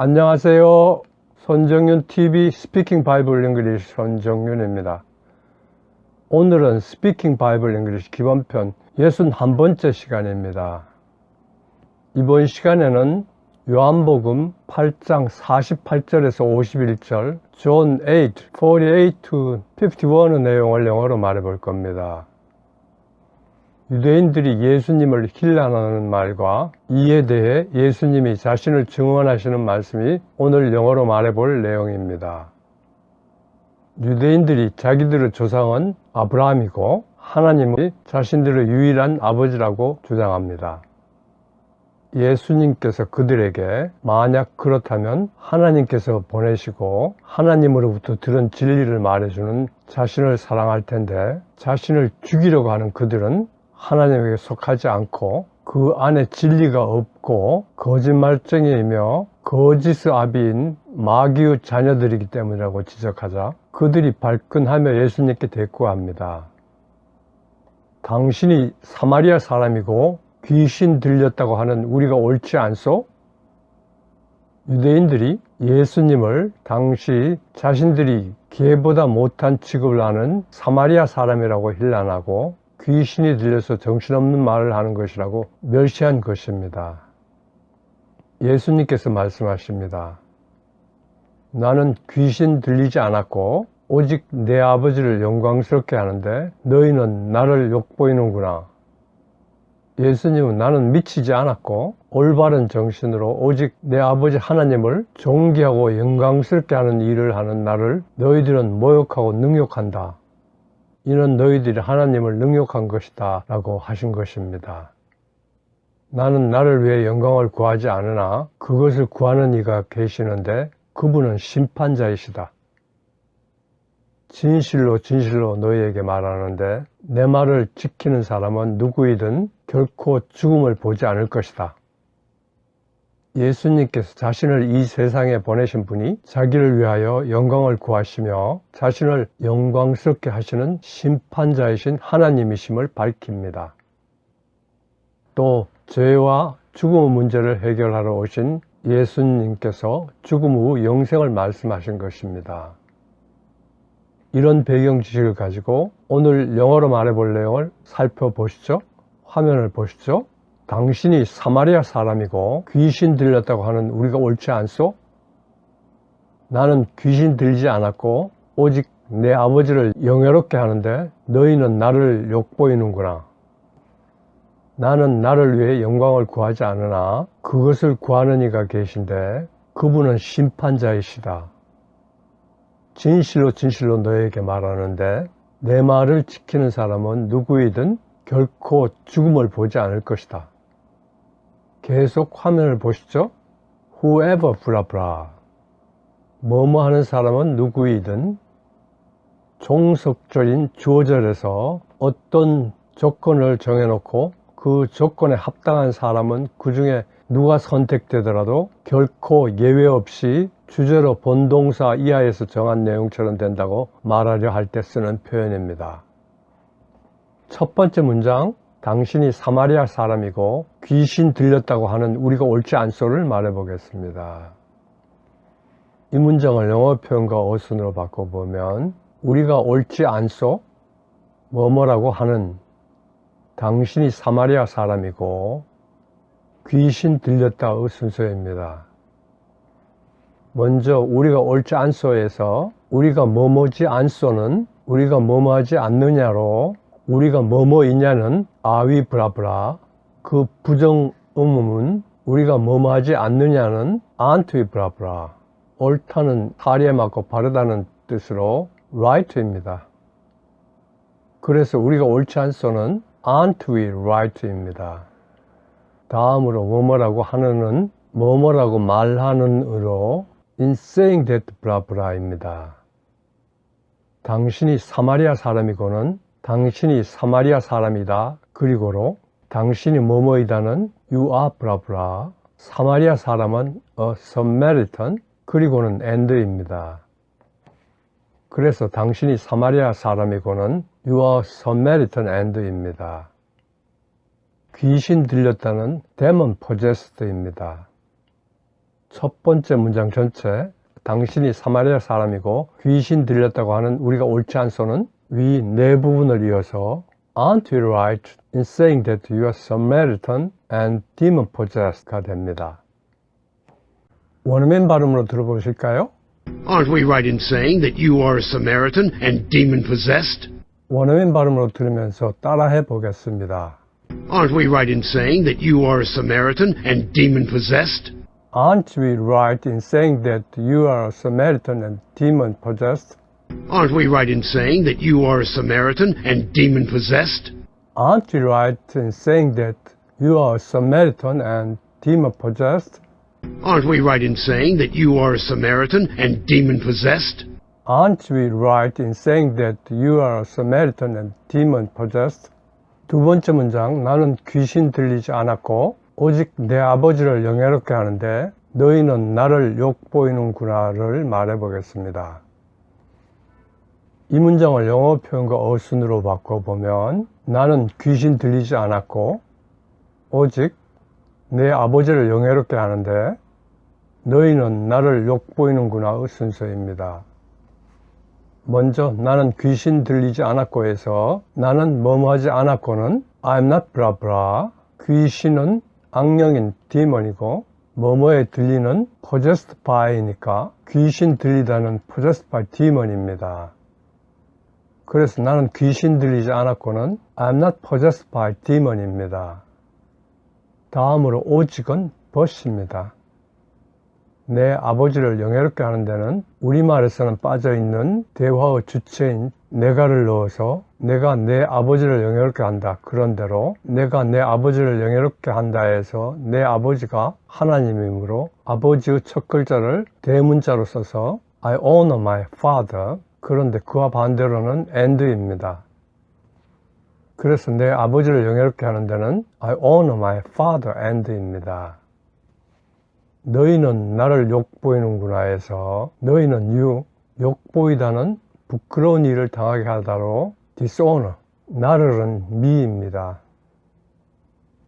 안녕하세요. 손정윤 TV 스피킹 바이블 잉글리시 손정윤입니다. 오늘은 스피킹 바이블 잉글리시 기본편 61번째 시간입니다. 이번 시간에는 요한복음 8장 48절에서 51절, John 8, 48 to 51의 내용을 영어로 말해 볼 겁니다. 유대인들이 예수님을 힐난하는 말과 이에 대해 예수님이 자신을 증언하시는 말씀이 오늘 영어로 말해볼 내용입니다. 유대인들이 자기들의 조상은 아브라함이고 하나님이 자신들의 유일한 아버지라고 주장합니다. 예수님께서 그들에게 만약 그렇다면 하나님께서 보내시고 하나님으로부터 들은 진리를 말해주는 자신을 사랑할 텐데, 자신을 죽이려고 하는 그들은 하나님에게 속하지 않고 그 안에 진리가 없고 거짓말쟁이이며 거짓의 아비인 마귀의 자녀들이기 때문이라고 지적하자 그들이 발끈하며 예수님께 대꾸합니다. 당신이 사마리아 사람이고 귀신 들렸다고 하는 우리가 옳지 않소? 유대인들이 예수님을 당시 자신들이 개보다 못한 취급을 하는 사마리아 사람이라고 힐난하고 귀신이 들려서 정신없는 말을 하는 것이라고 멸시한 것입니다. 예수님께서 말씀하십니다. 나는 귀신 들리지 않았고 오직 내 아버지를 영광스럽게 하는데 너희는 나를 욕보이는구나. 예수님은 나는 미치지 않았고 올바른 정신으로 오직 내 아버지 하나님을 존귀하고 영광스럽게 하는 일을 하는 나를 너희들은 모욕하고 능욕한다. 이는 너희들이 하나님을 능욕한 것이다 라고 하신 것입니다. 나는 나를 위해 영광을 구하지 않으나 그것을 구하는 이가 계시는데 그분은 심판자이시다. 진실로 진실로 너희에게 말하는데 내 말을 지키는 사람은 누구이든 결코 죽음을 보지 않을 것이다. 예수님께서 자신을 이 세상에 보내신 분이 자기를 위하여 영광을 구하시며 자신을 영광스럽게 하시는 심판자이신 하나님이심을 밝힙니다. 또 죄와 죽음의 문제를 해결하러 오신 예수님께서 죽음 후 영생을 말씀하신 것입니다. 이런 배경 지식을 가지고 오늘 영어로 말해볼 내용을 살펴보시죠. 화면을 보시죠. 당신이 사마리아 사람이고 귀신 들렸다고 하는 우리가 옳지 않소? 나는 귀신 들리지 않았고 오직 내 아버지를 영예롭게 하는데 너희는 나를 욕보이는구나. 나는 나를 위해 영광을 구하지 않으나 그것을 구하는 이가 계신데 그분은 심판자이시다. 진실로 진실로 너희에게 말하는데 내 말을 지키는 사람은 누구이든 결코 죽음을 보지 않을 것이다. 계속 화면을 보시죠. Whoever 블라블라. 뭐뭐 하는 사람은 누구이든 종속절인 주어절에서 어떤 조건을 정해놓고 그 조건에 합당한 사람은 그 중에 누가 선택되더라도 결코 예외 없이 주제로 본동사 이하에서 정한 내용처럼 된다고 말하려 할 때 쓰는 표현입니다. 첫 번째 문장, 당신이 사마리아 사람이고 귀신 들렸다고 하는 우리가 옳지 않소를 말해보겠습니다. 이 문장을 영어 표현과 어순으로 바꿔보면 우리가 옳지 않소? 뭐뭐라고 하는 당신이 사마리아 사람이고 귀신 들렸다의 순서입니다. 먼저 우리가 옳지 않소에서 우리가 뭐뭐지 않소는 우리가 뭐뭐하지 않느냐로 우리가 뭐뭐이냐는 아위 브라브라, 그 부정 의문은 우리가 뭐뭐하지 않느냐는 안트위 브라브라, 옳다는 사리에 맞고 바르다는 뜻으로 right입니다. 그래서 우리가 옳지 않소는 안트위 right입니다. 다음으로 뭐뭐라고 하는은 뭐뭐라고 말하는 으로 in saying that 브라브라입니다. 당신이 사마리아 사람이고는 당신이 사마리아 사람이다. 그리고로 당신이 뭐뭐이다는 you are 브라브라. 사마리아 사람은 a Samaritan. 그리고는 and입니다. 그래서 당신이 사마리아 사람이고는 you are Samaritan and입니다. 귀신 들렸다는 demon possed입니다. 첫 번째 문장 전체 당신이 사마리아 사람이고 귀신 들렸다고 하는 우리가 옳지 않소는 위 네 부분을 이어서 Aren't you right in saying that you are Samaritan and demon-possessed가 됩니다. 원어민 발음으로 들어보실까요? Aren't we right in saying that you are a Samaritan and demon-possessed? 원어민 발음으로 들으면서 따라해 보겠습니다. Aren't we right in saying that you are a Samaritan and demon-possessed? Aren't we right in saying that you are a Samaritan and demon-possessed? Aren't we right in saying that you are a Samaritan and demon-possessed? Aren't we right in saying that you are a Samaritan and demon-possessed? Aren't we right in saying that you are a Samaritan and demon-possessed? Aren't we right in saying that you are a Samaritan and demon-possessed? 두 번째 문장, 나는 귀신 들리지 않았고 오직 내 아버지를 영예롭게 하는데 너희는 나를 욕보이는구나를 말해보겠습니다. 이 문장을 영어 표현과 어순으로 바꿔보면 나는 귀신 들리지 않았고 오직 내 아버지를 영예롭게 하는데 너희는 나를 욕보이는구나의 순서입니다. 먼저 나는 귀신 들리지 않았고에서 나는 뭐뭐하지 않았고는 I'm not blah blah. 귀신은 악령인 demon이고 뭐뭐에 들리는 possessed by니까 귀신 들리다는 possessed by demon입니다. 그래서 나는 귀신 들리지 않았고는 I'm not possessed by demon입니다. 다음으로 오직은 but입니다. 내 아버지를 영예롭게 하는 데는 우리말에서는 빠져있는 대화의 주체인 내가를 넣어서 내가 내 아버지를 영예롭게 한다. 그런대로 내가 내 아버지를 영예롭게 한다 해서 내 아버지가 하나님이므로 아버지의 첫 글자를 대문자로 써서 I honor my father. 그런데 그와 반대로는 and입니다. 그래서 내 아버지를 영예롭게 하는 데는 I honor my father and입니다. 너희는 나를 욕보이는구나 해서 너희는 you, 욕보이다는 부끄러운 일을 당하게 하다로 dishonor, 나를은 me입니다.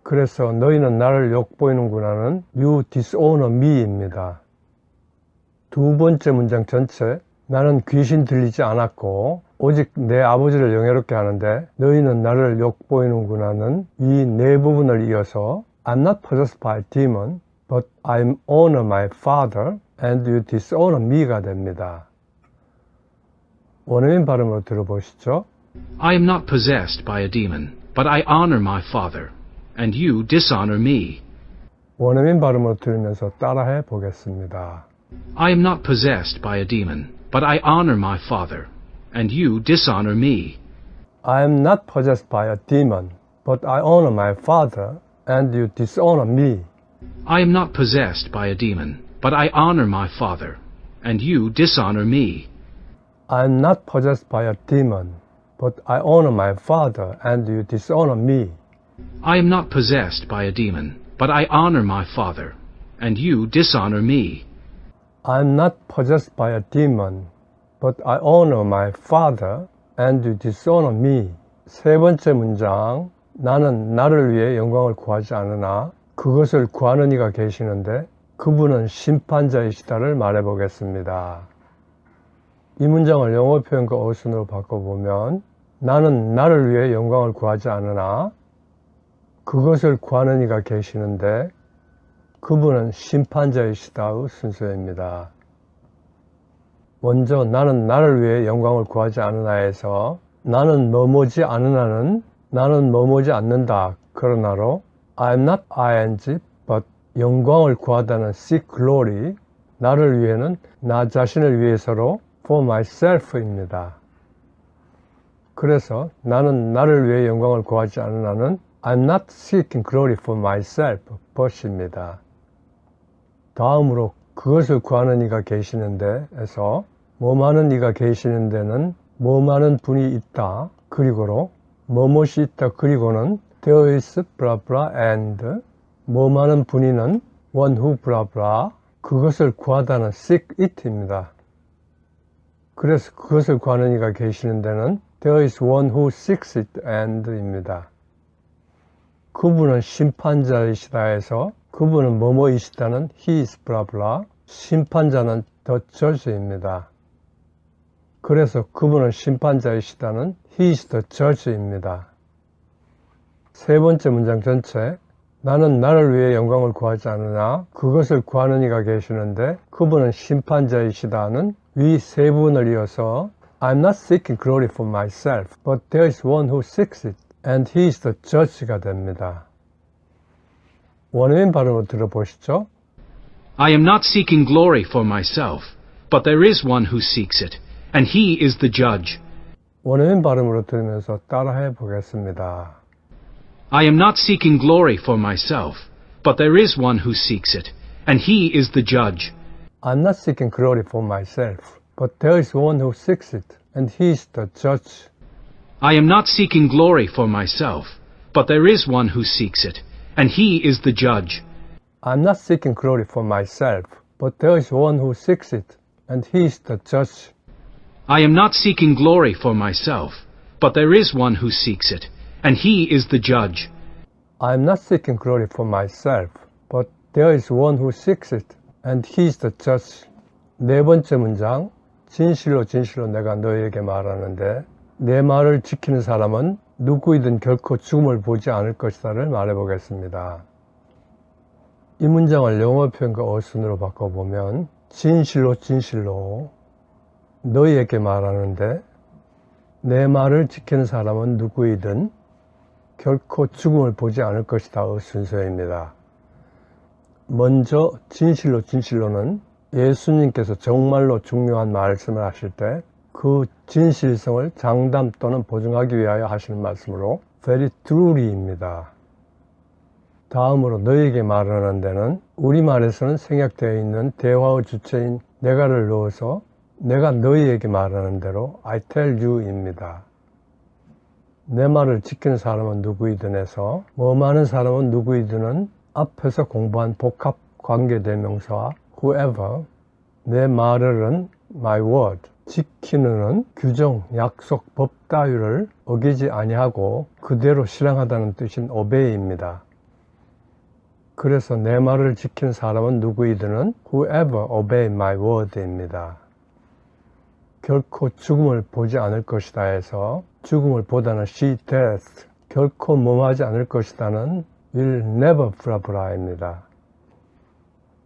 그래서 너희는 나를 욕보이는구나는 you dishonor me입니다. 두 번째 문장 전체 나는 귀신 들리지 않았고 오직 내 아버지를 영예롭게 하는데 너희는 나를 욕보이는구나는 이 네 부분을 이어서 I'm not possessed by a demon, but I honor my father and you dishonor me가 됩니다. 원어민 발음으로 들어보시죠. I am not possessed by a demon, but I honor my father, and you dishonor me. 원어민 발음으로 들으면서 따라해 보겠습니다. I am not possessed by a demon, but I honor my father, and you dishonor me. I am not possessed by a demon, but I honor my father, and you dishonor me. I am not possessed by a demon, but I honor my father, and you dishonor me. I am not possessed by a demon, but I honor my father, and you dishonor me. I am not possessed by a demon, but I honor my father, and you dishonor me. I am not possessed by a demon, but I honor my father, and you dishonor me. 세 번째 문장, 나는 나를 위해 영광을 구하지 않으나 그것을 구하는 이가 계시는데 그분은 심판자이시다를 말해보겠습니다. 이 문장을 영어 표현과 어순으로 바꿔보면 나는 나를 위해 영광을 구하지 않으나 그것을 구하는 이가 계시는데 그분은 심판자이시다의 순서입니다. 먼저 나는 나를 위해 영광을 구하지 않으나에서 나는 뭐뭐지 않으나는 나는 뭐뭐지 않는다. 그러나로 I'm not ing but 영광을 구하다는 seek glory 나를 위해는 나 자신을 위해서로 for myself입니다. 그래서 나는 나를 위해 영광을 구하지 않으나는 I'm not seeking glory for myself but입니다. 다음으로 그것을 구하는 이가 계시는데 에서 뭐하는 이가 계시는 데는 뭐하는 분이 있다. 그리고로 뭐뭇이 있다. 그리고는 there is blah blah and 뭐하는 분이는 one who blah blah 그것을 구하다는 seek it입니다. 그래서 그것을 구하는 이가 계시는 데는 there is one who seeks it and 입니다. 그분은 심판자이시다 해서 그분은 뭐뭐이시다는 he is blah blah, 심판자는 the judge입니다. 그래서 그분은 심판자이시다는 he is the judge입니다. 세 번째 문장 전체, 나는 나를 위해 영광을 구하지 않으나 그것을 구하는 이가 계시는데 그분은 심판자이시다는 위 세 부분을 이어서 I'm not seeking glory for myself, but there is one who seeks it, and he is the judge가 됩니다. 원어민 발음을 들어보시죠. I am not seeking glory for myself, but there is one who seeks it, and he is the judge. 원어민 발음으로 들으면서 따라해 보겠습니다. I am not seeking glory for myself, but there is one who seeks it, and he is the judge. I'm not seeking glory for myself, but there is one who seeks it, and he is the judge. I am not seeking glory for myself, but there is one who seeks it, and he is the judge. I'm not seeking glory for myself, but there is one who seeks it, and he is the judge. I am not seeking glory for myself, but there is one who seeks it, and he is the judge. I'm not seeking glory for myself, but there is one who seeks it, and he is the judge. 네 번째 문장, 진실로 진실로 내가 너희에게 말하는데 내 말을 지키는 사람은 누구이든 결코 죽음을 보지 않을 것이다를 말해보겠습니다. 이 문장을 영어 표현과 어순으로 바꿔보면 진실로 진실로 너희에게 말하는데 내 말을 지키는 사람은 누구이든 결코 죽음을 보지 않을 것이다 순서입니다. 먼저 진실로 진실로는 예수님께서 정말로 중요한 말씀을 하실 때 그 진실성을 장담 또는 보증하기 위하여 하시는 말씀으로 very truly입니다. 다음으로 너희에게 말하는 데는 우리말에서는 생략되어 있는 대화의 주체인 내가를 넣어서 내가 너희에게 말하는 대로 I tell you입니다. 내 말을 지키는 사람은 누구이든 해서 뭐 많은 사람은 누구이든은 앞에서 공부한 복합 관계대명사와 whoever, 내 말을은 my word, 지키는은 규정, 약속, 법 따위를 어기지 아니하고 그대로 실행하다는 뜻인 obey입니다. 그래서 내 말을 지키는 사람은 누구이든은 whoever obey my word입니다. 결코 죽음을 보지 않을 것이다 해서 죽음을 보다는 see death, 결코 몸하지 않을 것이다는 will never blah blah입니다.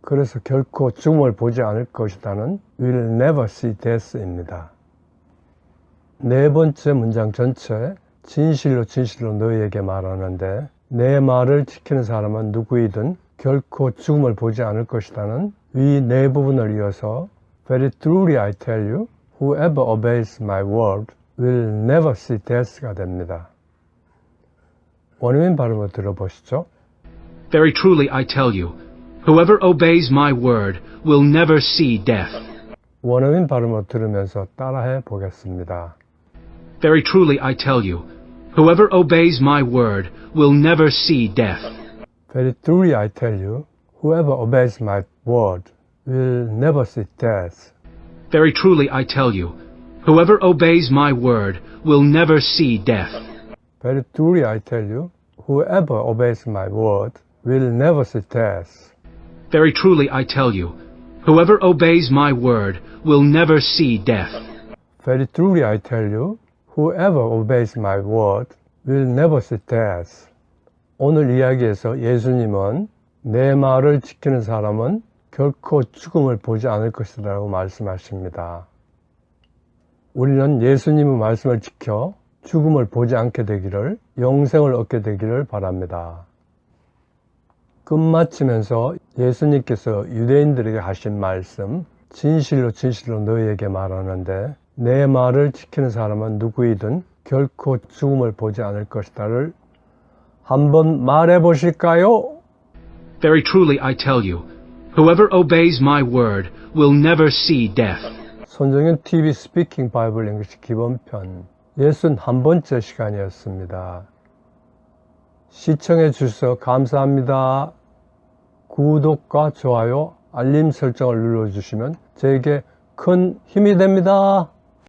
그래서 결코 죽음을 보지 않을 것이다는 will never see death입니다. 네 번째 문장 전체, 진실로 진실로 너희에게 말하는데 내 말을 지키는 사람은 누구이든 결코 죽음을 보지 않을 것이다는 위 네 부분을 이어서 very truly I tell you, whoever obeys my word will never see death가 됩니다. 원어민 발음을 들어보시죠. Very truly I tell you, whoever obeys my word will never see death. 원어민 발음을 들으면서 따라해 보겠습니다. Very truly I tell you, whoever obeys my word will never see death. Very truly I tell you, whoever obeys my word will never see death. Very truly I tell you, whoever obeys my word will never see death. Very truly I tell you, whoever obeys my word will never see death. Very truly I tell you, whoever obeys my word will never see death. Very truly I tell you, whoever obeys my word will never see death. 오늘 이야기에서 예수님은 내 말을 지키는 사람은 결코 죽음을 보지 않을 것이라고 말씀하십니다. 우리는 예수님의 말씀을 지켜 죽음을 보지 않게 되기를, 영생을 얻게 되기를 바랍니다. 끝마치면서 예수님께서 유대인들에게 하신 말씀, 진실로 진실로 너희에게 말하는데 내 말을 지키는 사람은 누구이든 결코 죽음을 보지 않을 것이다를 한번 말해 보실까요? Very truly I tell you, whoever obeys my word will never see death. 손정현 TV 스피킹 바이블 잉글리시 기본편 61번째 시간이었습니다. 시청해 주셔서 감사합니다. 구독과 좋아요, 알림 설정을 눌러주시면 저에게 큰 힘이 됩니다.